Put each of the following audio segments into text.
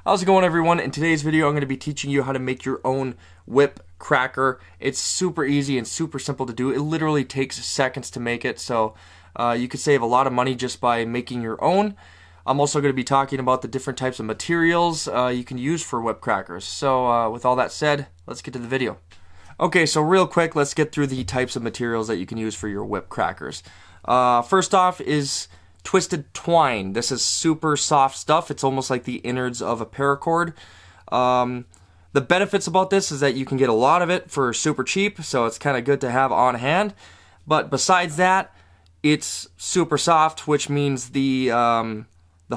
How's it going, everyone? In today's video, I'm going to be teaching you how to make your own whip cracker. It's super easy and super simple to do. It literally takes seconds to make it, so you could save a lot of money just by making your own. I'm also going to be talking about the different types of materials you can use for whip crackers. So with all that said, let's get to the video. Okay, so real quick, let's get through the types of materials that you can use for your whip crackers. First off is twisted twine. This is super soft stuff. It's almost like the innards of a paracord. The benefits about this is that you can get a lot of it for super cheap, so it's kind of good to have on hand. But besides that, it's super soft, which means the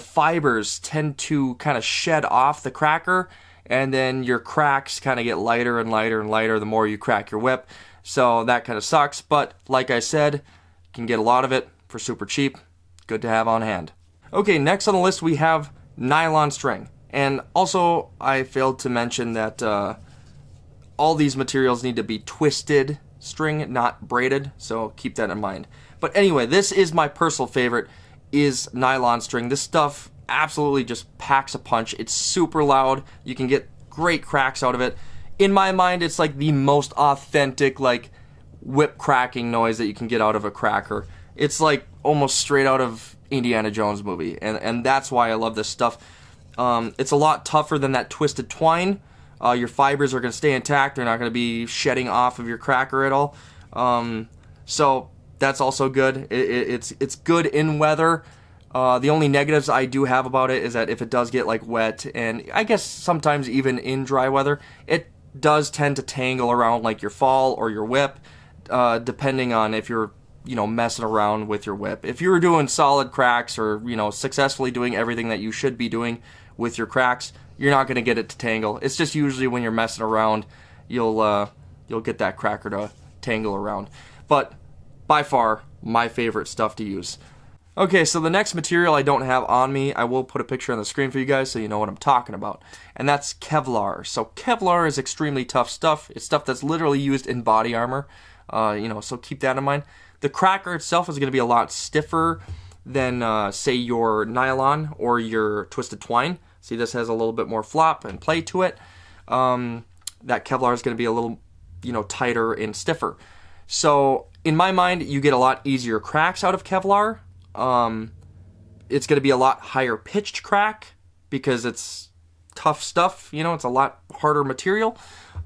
fibers tend to kind of shed off the cracker, and then your cracks kind of get lighter and lighter and lighter the more you crack your whip. So that kind of sucks, but like I said, you can get a lot of it for super cheap. Good to have on hand. Okay, next on the list we have nylon string. And also, I failed to mention that all these materials need to be twisted string, not braided, so keep that in mind. But anyway, this is my personal favorite, is nylon string. This stuff absolutely just packs a punch. It's super loud. You can get great cracks out of it. In my mind, it's like the most authentic, like, whip cracking noise that you can get out of a cracker. It's like almost straight out of Indiana Jones movie, and that's why I love this stuff. It's a lot tougher than that twisted twine. Your fibers are going to stay intact. They're not going to be shedding off of your cracker at all. So that's also good. It's good in weather. The only negatives I do have about it is that if it does get like wet, and I guess sometimes even in dry weather, it does tend to tangle around like your fall or your whip, depending on if you're messing around with your whip. If you're doing solid cracks or, successfully doing everything that you should be doing with your cracks, you're not going to get it to tangle. It's just usually when you're messing around, you'll get that cracker to tangle around. But by far, my favorite stuff to use. Okay, so the next material I don't have on me, I will put a picture on the screen for you guys so you know what I'm talking about. And that's Kevlar. So Kevlar is extremely tough stuff. It's stuff that's literally used in body armor. So keep that in mind. The cracker itself is going to be a lot stiffer than, say, your nylon or your twisted twine. See, this has a little bit more flop and play to it. That Kevlar is going to be a little, tighter and stiffer. So, in my mind, you get a lot easier cracks out of Kevlar. It's going to be a lot higher pitched crack because it's tough stuff. It's a lot harder material.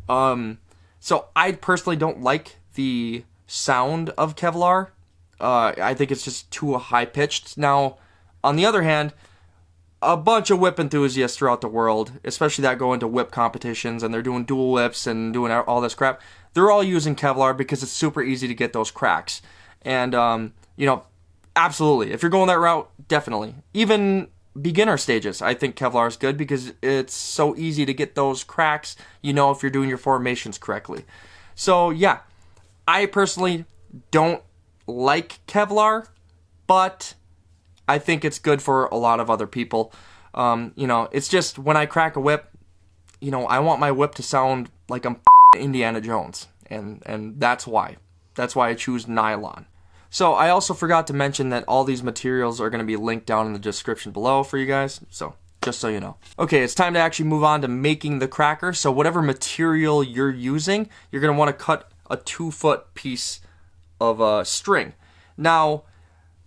So, I personally don't like the sound of Kevlar. I think it's just too high pitched. Now, on the other hand, a bunch of whip enthusiasts throughout the world, especially that go into whip competitions and they're doing dual whips and doing all this crap, they're all using Kevlar because it's super easy to get those cracks. And, absolutely. If you're going that route, definitely. Even beginner stages, I think Kevlar is good because it's so easy to get those cracks, if you're doing your formations correctly. So, yeah. I personally don't like Kevlar, but I think it's good for a lot of other people. It's just when I crack a whip, I want my whip to sound like I'm Indiana Jones, and that's why. That's why I choose nylon. So I also forgot to mention that all these materials are going to be linked down in the description below for you guys, so just so you know. Okay, it's time to actually move on to making the cracker. So whatever material you're using, you're going to want to cut a 2-foot piece of string. Now,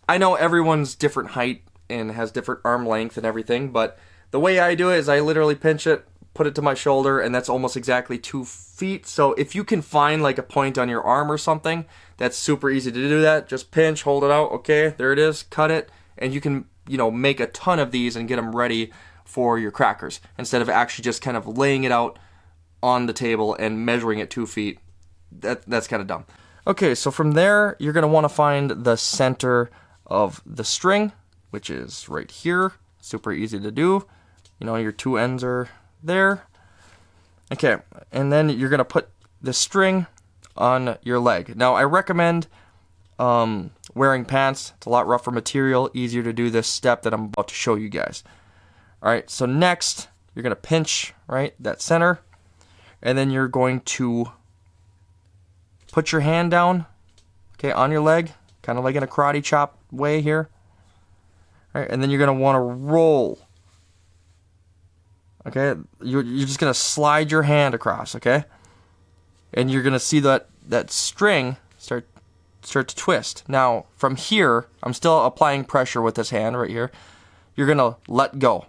I know everyone's different height and has different arm length and everything, but the way I do it is I literally pinch it, put it to my shoulder, and that's almost exactly 2 feet. So if you can find like a point on your arm or something, that's super easy to do that. Just pinch, hold it out, okay, there it is, cut it, and you can, make a ton of these and get them ready for your crackers instead of actually just kind of laying it out on the table and measuring it 2 feet. That's kind of dumb. Okay, so from there, you're going to want to find the center of the string, which is right here. Super easy to do. Your 2 ends are there. Okay, and then you're going to put the string on your leg. Now, I recommend wearing pants. It's a lot rougher material, easier to do this step that I'm about to show you guys. All right, so next, you're going to pinch, right, that center, and then you're going to put your hand down, okay, on your leg, kind of like in a karate chop way here. All right, and then you're going to want to roll Okay, you're just gonna slide your hand across, okay, and you're gonna see that string start to twist. Now from here, I'm still applying pressure with this hand right here. You're gonna let go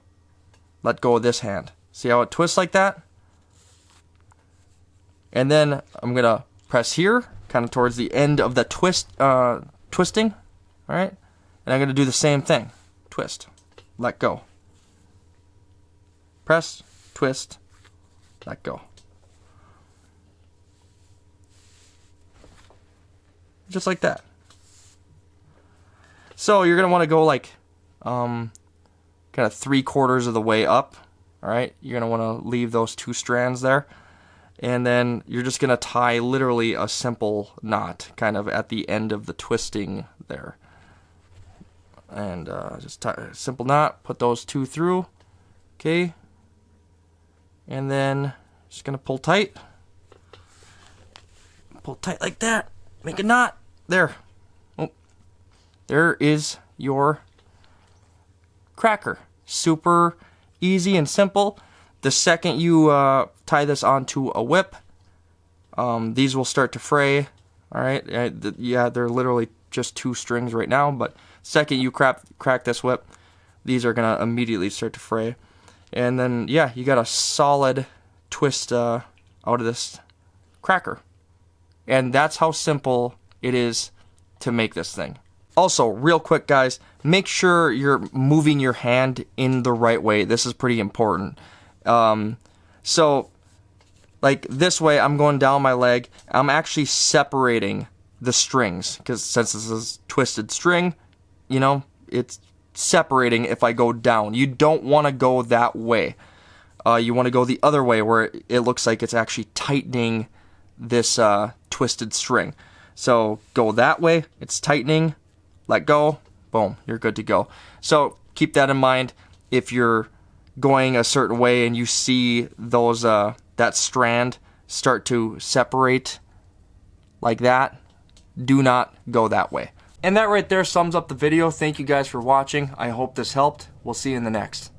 of this hand. See how it twists like that? And then I'm gonna press here, kind of towards the end of the twisting. All right, and I'm gonna do the same thing. Twist, let go. Press, twist, let go. Just like that. So you're gonna want to go like kind of 3/4 of the way up. All right, you're gonna want to leave those 2 strands there, and then you're just gonna tie literally a simple knot kind of at the end of the twisting there, and just tie a simple knot. Put those 2 through, okay, and then just gonna pull tight like that. Make a knot there. Oh, there is your cracker. Super easy and simple. The second you tie this onto a whip, these will start to fray. All right, yeah, they're literally just 2 strings right now, but second you crack this whip, these are gonna immediately start to fray. And then yeah, you got a solid twist out of this cracker. And that's how simple it is to make this thing. Also, real quick guys, make sure you're moving your hand in the right way. This is pretty important. So like this way, I'm going down my leg. I'm actually separating the strings, because since this is twisted string, you know, it's separating if I go down. You don't want to go that way. You want to go the other way where it looks like it's actually tightening this twisted string. So go that way, it's tightening, let go, boom, you're good to go. So keep that in mind. If you're going a certain way and you see those that strand start to separate like that, do not go that way. And that right there sums up the video. Thank you guys for watching. I hope this helped. We'll see you in the next.